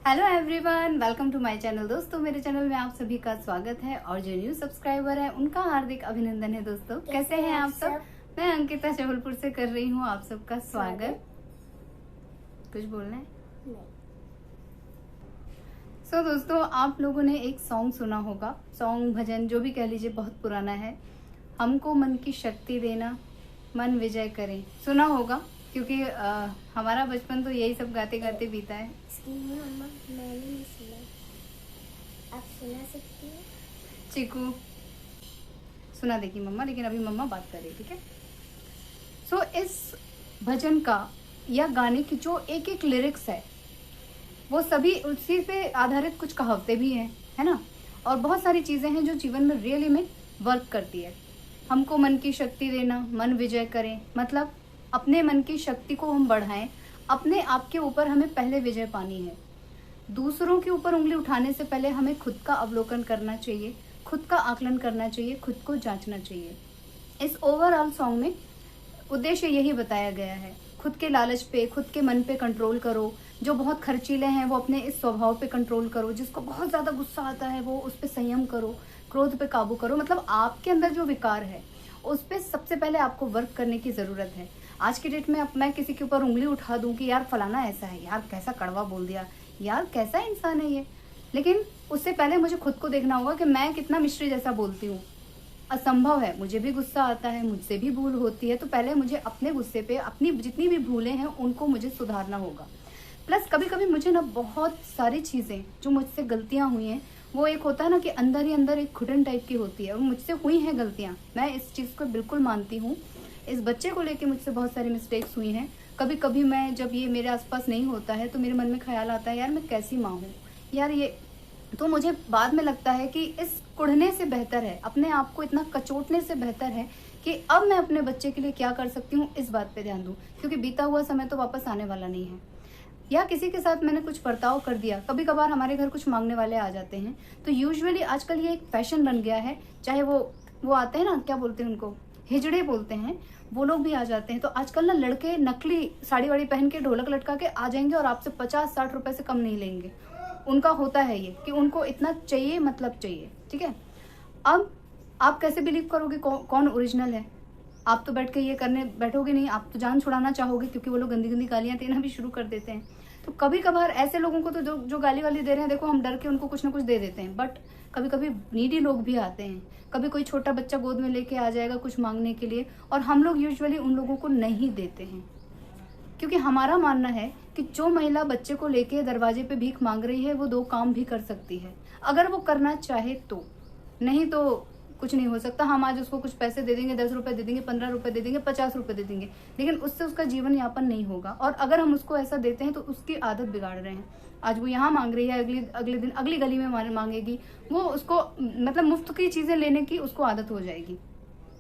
Hello everyone, welcome to my channel. दोस्तों, मेरे channel में आप सभी का स्वागत है और जो न्यू सब्सक्राइबर है उनका हार्दिक अभिनंदन है। दोस्तों, कैसे हैं आप सब? मैं अंकिता जबलपुर से कर रही हूँ आप सबका स्वागत। कुछ बोलना है? सो दोस्तों, आप लोगों ने एक सॉन्ग सुना होगा, सॉन्ग भजन जो भी कह लीजिए, बहुत पुराना है। हमको मन की शक्ति देना, मन विजय करें। सुना होगा क्योंकि हमारा बचपन तो यही सब गाते गाते बीता है। मम्मा, मैंने नहीं सुना, आप सुना सकती हैं? चीकू सुना देगी मम्मा, लेकिन अभी मम्मा बात कर रही, ठीक है। सो इस भजन का या गाने की जो एक एक लिरिक्स है वो सभी उसी पे आधारित कुछ कहावतें भी हैं, है ना। और बहुत सारी चीजें हैं जो जीवन में रियली में वर्क करती है। हमको मन की शक्ति देना, मन विजय करें, मतलब अपने मन की शक्ति को हम बढ़ाएं। अपने आप के ऊपर हमें पहले विजय पानी है। दूसरों के ऊपर उंगली उठाने से पहले हमें खुद का अवलोकन करना चाहिए, खुद का आकलन करना चाहिए, खुद को जांचना चाहिए। इस ओवरऑल सॉन्ग में उद्देश्य यही बताया गया है। खुद के लालच पे, खुद के मन पे कंट्रोल करो। जो बहुत खर्चीले हैं वो अपने इस स्वभाव पे कंट्रोल करो। जिसको बहुत ज्यादा गुस्सा आता है वो उस पे संयम करो, क्रोध पे काबू करो। मतलब आपके अंदर जो विकार है उस पे सबसे पहले आपको वर्क करने की जरूरत है। आज की डेट में अब मैं किसी के ऊपर उंगली उठा दूं कि यार फलाना ऐसा है, यार कैसा कड़वा बोल दिया, यार कैसा इंसान है ये, लेकिन उससे पहले मुझे खुद को देखना होगा कि मैं कितना मिश्री जैसा बोलती हूँ। असंभव है, मुझे भी गुस्सा आता है, मुझसे भी भूल होती है, तो पहले मुझे अपने गुस्से पे, अपनी जितनी भी भूलें हैं उनको मुझे सुधारना होगा। प्लस कभी कभी मुझे ना बहुत सारी चीजें जो मुझसे गलतियां हुई हैं, वो एक होता है ना कि अंदर ही अंदर एक घुटन टाइप की होती है, और मुझसे हुई हैं गलतियां, मैं इस चीज को बिल्कुल मानती हूँ। इस बच्चे को लेके मुझसे बहुत सारी मिस्टेक्स हुई हैं। कभी कभी मैं जब ये मेरे आसपास नहीं होता है तो मेरे मन में ख्याल आता है, यार मैं कैसी माँ हूँ यार ये। तो मुझे बाद में लगता है कि इस कुढ़ने से बेहतर है, अपने आप को इतना कचोटने से बेहतर है कि अब मैं अपने बच्चे के लिए क्या कर सकती हूँ इस बात पे ध्यान दूँ, क्योंकि बीता हुआ समय तो वापस आने वाला नहीं है। या किसी के साथ मैंने कुछ बर्ताव कर दिया, कभी कभार हमारे घर कुछ मांगने वाले आ जाते हैं, तो यूजुअली आजकल ये एक फैशन बन गया है। चाहे वो आते हैं ना, क्या बोलते हैं उनको, हिजड़े बोलते हैं, वो लोग भी आ जाते हैं। तो आजकल ना लड़के नकली साड़ी वाड़ी पहन के ढोलक लटका के आ जाएंगे और आपसे 50-60 रुपए से कम नहीं लेंगे। उनका होता है ये कि उनको इतना चाहिए, मतलब चाहिए, ठीक है। अब आप कैसे बिलीव करोगे कौन ओरिजिनल है? आप तो बैठ के ये करने बैठोगे नहीं, आप तो जान छुड़ाना चाहोगे, क्योंकि वो लोग गंदी गंदी गालियां देना भी शुरू कर देते हैं। तो कभी कभार ऐसे लोगों को तो जो गाली वाली दे रहे हैं, देखो हम डर के उनको कुछ ना कुछ दे देते हैं, बट कभी कभी नीडी लोग भी आते हैं। कभी कोई छोटा बच्चा गोद में लेके आ जाएगा कुछ मांगने के लिए, और हम लोग यूजुअली उन लोगों को नहीं देते हैं, क्योंकि हमारा मानना है कि जो महिला बच्चे को लेके दरवाजे पे भीख मांग रही है वो 2 काम भी कर सकती है, अगर वो करना चाहे तो। नहीं तो कुछ नहीं हो सकता। हम आज उसको कुछ पैसे दे देंगे, 10 रुपए दे देंगे, 15 रुपए दे देंगे, 50 रुपए दे देंगे, लेकिन उससे उसका जीवन यापन नहीं होगा। और अगर हम उसको ऐसा देते हैं तो उसकी आदत बिगाड़ रहे हैं। आज वो यहाँ मांग रही है, अगले दिन अगली गली में मांगेगी, वो उसको मतलब मुफ्त की चीजें लेने की उसको आदत हो जाएगी।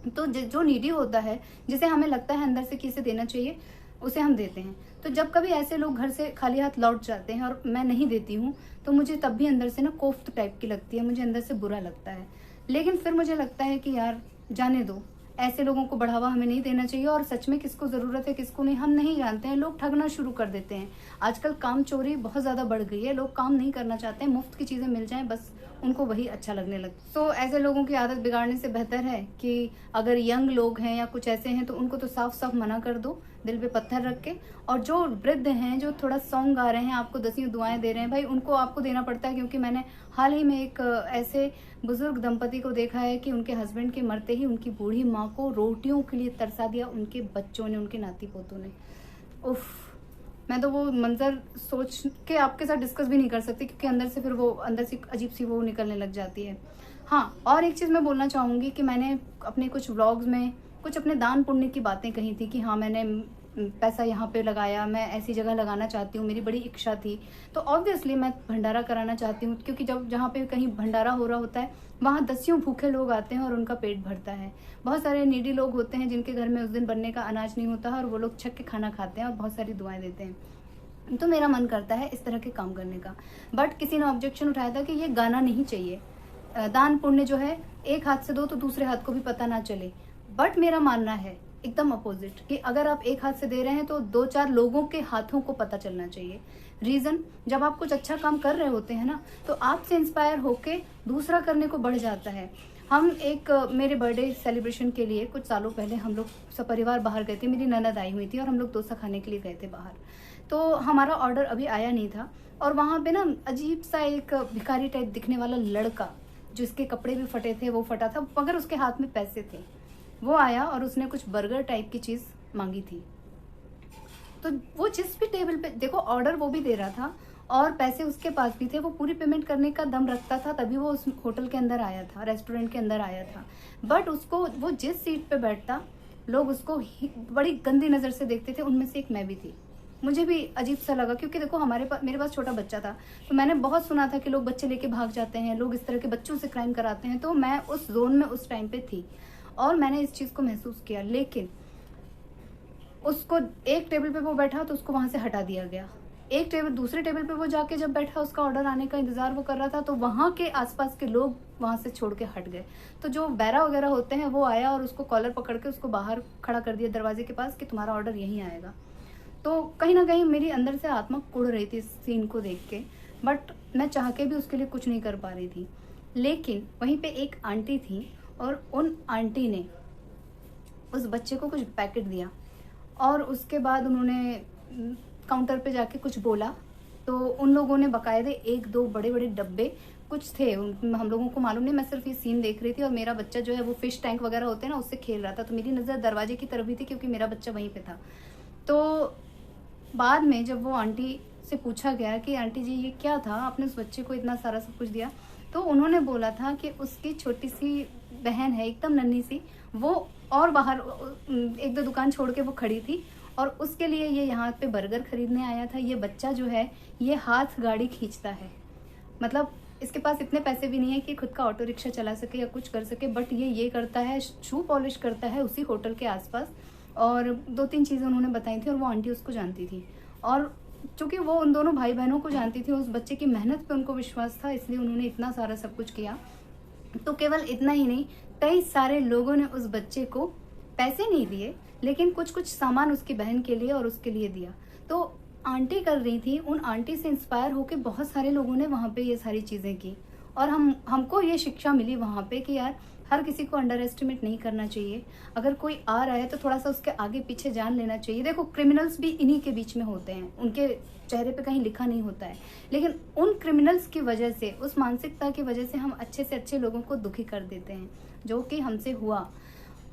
तो जो नीडी होता है, जिसे हमें लगता है अंदर से कि इसे देना चाहिए, उसे हम देते हैं। तो जब कभी ऐसे लोग घर से खाली हाथ लौट जाते हैं और मैं नहीं देती हूँ, तो मुझे तब भी अंदर से ना कोफ्त टाइप की लगती है, मुझे अंदर से बुरा लगता है। लेकिन फिर मुझे लगता है कि यार जाने दो, ऐसे लोगों को बढ़ावा हमें नहीं देना चाहिए। और सच में किसको जरूरत है किसको नहीं हम नहीं जानते हैं। लोग ठगना शुरू कर देते हैं। आजकल काम चोरी बहुत ज्यादा बढ़ गई है, लोग काम नहीं करना चाहते हैं, मुफ्त की चीजें मिल जाएं बस उनको वही अच्छा लगने लगता। तो ऐसे लोगों की आदत बिगाड़ने से बेहतर है कि अगर यंग लोग हैं या कुछ ऐसे हैं तो उनको तो साफ साफ मना कर दो, दिल पे पत्थर रख के। और जो वृद्ध हैं, जो थोड़ा सॉन्ग गा रहे हैं, आपको 10 दुआएं दे रहे हैं, भाई उनको आपको देना पड़ता है। क्योंकि मैंने हाल ही में एक ऐसे बुजुर्ग दंपति को देखा है कि उनके हस्बैंड के मरते ही उनकी बूढ़ी माँ को रोटियों के लिए तरसा दिया, उनके बच्चों ने, उनके नाती पोतों ने। उफ, मैं तो वो मंजर सोच के आपके साथ डिस्कस भी नहीं कर सकती, क्योंकि अंदर से फिर वो अंदर से अजीब सी वो निकलने लग जाती है। हाँ, और एक चीज मैं बोलना चाहूंगी कि मैंने अपने कुछ व्लॉग्स में कुछ अपने दान पुण्य की बातें कही थी कि हाँ मैंने पैसा यहाँ पे लगाया, मैं ऐसी जगह लगाना चाहती हूँ, मेरी बड़ी इच्छा थी। तो ऑब्वियसली मैं भंडारा कराना चाहती हूँ, क्योंकि जब जहाँ पे कहीं भंडारा हो रहा होता है वहाँ 10 भूखे लोग आते हैं और उनका पेट भरता है। बहुत सारे नीडी लोग होते हैं जिनके घर में उस दिन बनने का अनाज नहीं होता है, और वो लोग छक के खाना खाते हैं और बहुत सारी दुआएं देते हैं। तो मेरा मन करता है इस तरह के काम करने का। बट किसी ने ऑब्जेक्शन उठाया था कि ये गाना नहीं चाहिए, दान पुण्य जो है एक हाथ से दो तो दूसरे हाथ को भी पता ना चले। बट मेरा मानना है एकदम अपोजिट, कि अगर आप एक हाथ से दे रहे हैं तो 2-4 लोगों के हाथों को पता चलना चाहिए। रीजन, जब आप कुछ अच्छा काम कर रहे होते हैं ना, तो आपसे इंस्पायर होके दूसरा करने को बढ़ जाता है। हम एक मेरे बर्थडे सेलिब्रेशन के लिए कुछ सालों पहले हम लोग सपरिवार बाहर गए थे। मेरी ननद आई हुई थी और हम लोग डोसा खाने के लिए गए थे बाहर। तो हमारा ऑर्डर अभी आया नहीं था और वहाँ पे ना अजीब सा एक भिखारी टाइप दिखने वाला लड़का, जिसके कपड़े भी फटे थे, वो फटा था, मगर उसके हाथ में पैसे थे। वो आया और उसने कुछ बर्गर टाइप की चीज़ मांगी थी। तो वो जिस भी टेबल पे, देखो ऑर्डर वो भी दे रहा था और पैसे उसके पास भी थे, वो पूरी पेमेंट करने का दम रखता था, तभी वो उस होटल के अंदर आया था, रेस्टोरेंट के अंदर आया था। बट उसको, वो जिस सीट पे बैठता, लोग उसको बड़ी गंदी नज़र से देखते थे। उनमें से एक मैं भी थी। मुझे भी अजीब सा लगा, क्योंकि देखो मेरे पास छोटा बच्चा था, तो मैंने बहुत सुना था कि लोग बच्चे लेके भाग जाते हैं, लोग इस तरह के बच्चों से क्राइम कराते हैं। तो मैं उस जोन में उस टाइम पे थी और मैंने इस चीज़ को महसूस किया। लेकिन उसको, एक टेबल पे वो बैठा तो उसको वहां से हटा दिया गया। एक टेबल, दूसरे टेबल पे वो जाके जब बैठा, उसका ऑर्डर आने का इंतजार वो कर रहा था, तो वहां के आसपास के लोग वहां से छोड़ के हट गए। तो जो बैरा वगैरह होते हैं वो आया और उसको कॉलर पकड़ के उसको बाहर खड़ा कर दिया दरवाजे के पास कि तुम्हारा ऑर्डर यहीं आएगा। तो कहीं ना कहीं मेरी अंदर से आत्मा कुड़ रही थी इस सीन को देख के, बट मैं चाह के भी उसके लिए कुछ नहीं कर पा रही थी। लेकिन वहीं पे एक आंटी थी और उन आंटी ने उस बच्चे को कुछ पैकेट दिया और उसके बाद उन्होंने काउंटर पे जाके कुछ बोला। तो उन लोगों ने बकायदे 1-2 बड़े बड़े डब्बे कुछ थे, हम लोगों को मालूम नहीं, मैं सिर्फ ये सीन देख रही थी और मेरा बच्चा जो है वो फिश टैंक वगैरह होते हैं ना, उससे खेल रहा था। तो मेरी नज़र दरवाजे की तरफ ही थी क्योंकि मेरा बच्चा वहीं पे था। तो बाद में जब वो आंटी से पूछा गया कि आंटी जी ये क्या था, आपने उस बच्चे को इतना सारा सब कुछ दिया, तो उन्होंने बोला था कि उसकी छोटी सी बहन है, एकदम नन्ही सी, वो और बाहर 1-2 दुकान छोड़ के वो खड़ी थी और उसके लिए ये यहाँ पे बर्गर खरीदने आया था। ये बच्चा जो है ये हाथ गाड़ी खींचता है, मतलब इसके पास इतने पैसे भी नहीं है कि खुद का ऑटो रिक्शा चला सके या कुछ कर सके, बट ये करता है, शू पॉलिश करता है उसी होटल के आसपास। और 2-3 चीज़ें उन्होंने बताई थी और वो आंटी उसको जानती थी। और चूँकि वो उन दोनों भाई बहनों को जानती थी, उस बच्चे की मेहनत पे उनको विश्वास था, इसलिए उन्होंने इतना सारा सब कुछ किया। तो केवल इतना ही नहीं, कई सारे लोगों ने उस बच्चे को पैसे नहीं दिए, लेकिन कुछ कुछ सामान उसकी बहन के लिए और उसके लिए दिया। तो आंटी कर रही थी, उन आंटी से इंस्पायर होकर बहुत सारे लोगों ने वहाँ पे ये सारी चीज़ें की। और हमको ये शिक्षा मिली वहाँ पे कि यार हर किसी को अंडर एस्टिमेट नहीं करना चाहिए। अगर कोई आ रहा है तो थोड़ा सा उसके आगे पीछे जान लेना चाहिए। देखो क्रिमिनल्स भी इन्हीं के बीच में होते हैं, उनके चेहरे पे कहीं लिखा नहीं होता है, लेकिन उन क्रिमिनल्स की वजह से, उस मानसिकता की वजह से हम अच्छे से अच्छे लोगों को दुखी कर देते हैं, जो कि हमसे हुआ।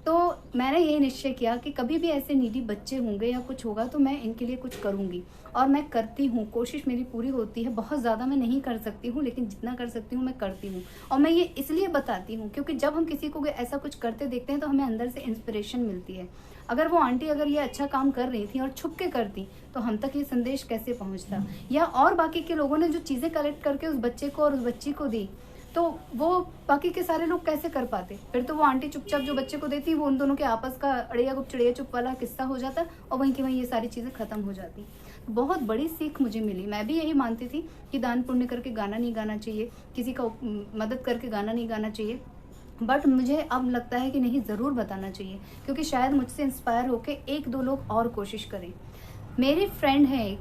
तो मैंने ये निश्चय किया कि कभी भी ऐसे नीडी बच्चे होंगे या कुछ होगा तो मैं इनके लिए कुछ करूँगी, और मैं करती हूँ, कोशिश मेरी पूरी होती है। बहुत ज़्यादा मैं नहीं कर सकती हूँ, लेकिन जितना कर सकती हूँ मैं करती हूँ। और मैं ये इसलिए बताती हूँ क्योंकि जब हम किसी को ऐसा कुछ करते देखते हैं तो हमें अंदर से इंस्पिरेशन मिलती है। अगर वो आंटी अगर ये अच्छा काम कर रही थी और छुप के करती तो हम तक ये संदेश कैसे पहुँचता, या और बाकी के लोगों ने जो चीज़ें कलेक्ट करके उस बच्चे को और उस बच्ची को दी तो वो बाकी के सारे लोग कैसे कर पाते। फिर तो वो आंटी चुपचाप जो बच्चे को देती, वो उन दोनों के आपस का अड़िया गुप चिड़िया चुप वाला किस्सा हो जाता और वहीं की वहीं ये सारी चीज़ें खत्म हो जाती। बहुत बड़ी सीख मुझे मिली। मैं भी यही मानती थी कि दान पुण्य करके गाना नहीं गाना चाहिए, किसी का मदद करके गाना नहीं गाना चाहिए, बट मुझे अब लगता है कि नहीं, ज़रूर बताना चाहिए, क्योंकि शायद मुझसे इंस्पायर होके 1-2 लोग और कोशिश करें। मेरी फ्रेंड है एक,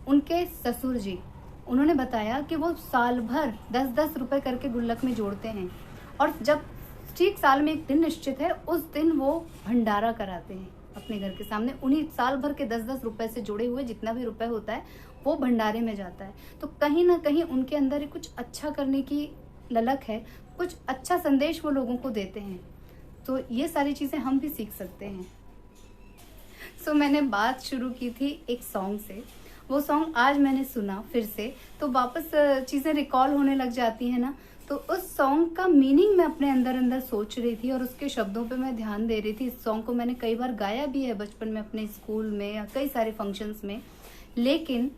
उनके ससुर जी, उन्होंने बताया कि वो साल भर 10-10 रुपए करके गुल्लक में जोड़ते हैं, और जब ठीक साल में एक दिन निश्चित है, उस दिन वो भंडारा कराते हैं अपने घर के सामने। उन्हीं साल भर के 10-10 रुपए से जुड़े हुए जितना भी रुपए होता है वो भंडारे में जाता है। तो कहीं ना कहीं उनके अंदर कुछ अच्छा करने की ललक है, कुछ अच्छा संदेश वो लोगों को देते हैं। तो ये सारी चीज़ें हम भी सीख सकते हैं। सो मैंने बात शुरू की थी एक सॉन्ग से। वो सॉन्ग आज मैंने सुना फिर से, तो वापस चीज़ें रिकॉल होने लग जाती हैं ना। तो उस सॉन्ग का मीनिंग मैं अपने अंदर अंदर सोच रही थी और उसके शब्दों पे मैं ध्यान दे रही थी। इस सॉन्ग को मैंने कई बार गाया भी है बचपन में अपने स्कूल में या कई सारे फंक्शंस में, लेकिन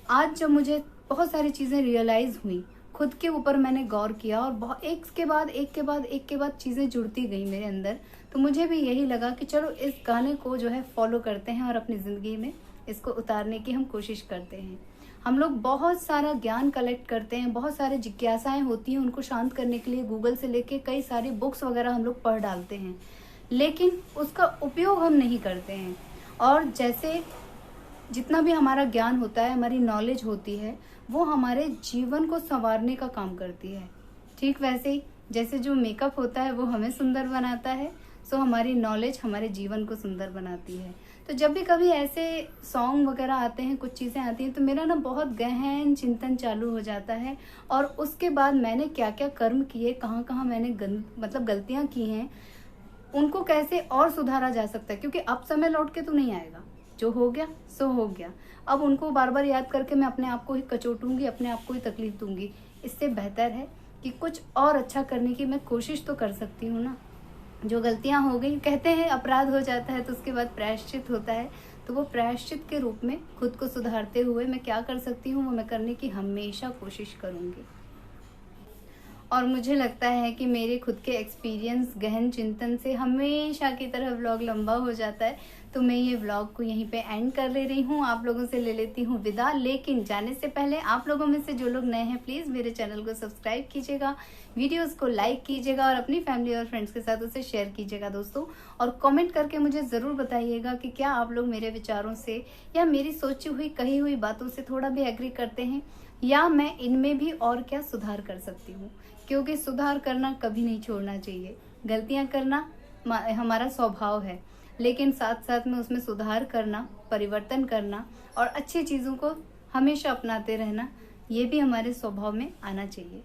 आज जब मुझे बहुत सारी चीज़ें रियलाइज़ हुई, खुद के ऊपर मैंने गौर किया और एक के बाद चीज़ें जुड़ती गई मेरे अंदर, तो मुझे भी यही लगा कि चलो इस गाने को जो है फॉलो करते हैं और अपनी ज़िंदगी में इसको उतारने की हम कोशिश करते हैं। हम लोग बहुत सारा ज्ञान कलेक्ट करते हैं, बहुत सारे जिज्ञासाएं होती हैं, उनको शांत करने के लिए गूगल से लेके कई सारी बुक्स वगैरह हम लोग पढ़ डालते हैं, लेकिन उसका उपयोग हम नहीं करते हैं। और जैसे जितना भी हमारा ज्ञान होता है, हमारी नॉलेज होती है, वो हमारे जीवन को संवारने का काम करती है। ठीक वैसे ही जैसे जो मेकअप होता है वो हमें सुंदर बनाता है, सो हमारी नॉलेज हमारे जीवन को सुंदर बनाती है। तो जब भी कभी ऐसे सॉन्ग वगैरह आते हैं, कुछ चीज़ें आती हैं, तो मेरा ना बहुत गहन चिंतन चालू हो जाता है। और उसके बाद मैंने क्या क्या कर्म किए, कहाँ कहाँ मैंने गलतियाँ की हैं, उनको कैसे और सुधारा जा सकता है, क्योंकि अब समय लौट के तो नहीं आएगा। जो हो गया सो हो गया। अब उनको बार बार याद करके मैं अपने आप को ही कचोटूंगी, अपने आप को ही तकलीफ दूंगी। इससे बेहतर है कि कुछ और अच्छा करने की मैं कोशिश तो कर सकती हूँ ना। जो गलतियाँ हो गई, कहते हैं अपराध हो जाता है तो उसके बाद प्रायश्चित होता है, तो वो प्रायश्चित के रूप में खुद को सुधारते हुए मैं क्या कर सकती हूँ वो मैं करने की हमेशा कोशिश करूँगी। और मुझे लगता है कि मेरे खुद के एक्सपीरियंस गहन चिंतन से हमेशा की तरह व्लॉग लंबा हो जाता है, तो मैं ये व्लॉग को यहीं पे एंड कर ले रही हूँ। आप लोगों से ले लेती हूँ विदा, लेकिन जाने से पहले आप लोगों में से जो लोग नए हैं प्लीज़ मेरे चैनल को सब्सक्राइब कीजिएगा, वीडियोस को लाइक कीजिएगा और अपनी फैमिली और फ्रेंड्स के साथ उसे शेयर कीजिएगा दोस्तों। और कमेंट करके मुझे ज़रूर बताइएगा कि क्या आप लोग मेरे विचारों से या मेरी सोची हुई कही हुई बातों से थोड़ा भी एग्री करते हैं, या मैं इनमें भी और क्या सुधार कर सकती हूँ, क्योंकि सुधार करना कभी नहीं छोड़ना चाहिए। गलतियाँ करना हमारा स्वभाव है, लेकिन साथ साथ में उसमें सुधार करना, परिवर्तन करना और अच्छी चीज़ों को हमेशा अपनाते रहना, ये भी हमारे स्वभाव में आना चाहिए।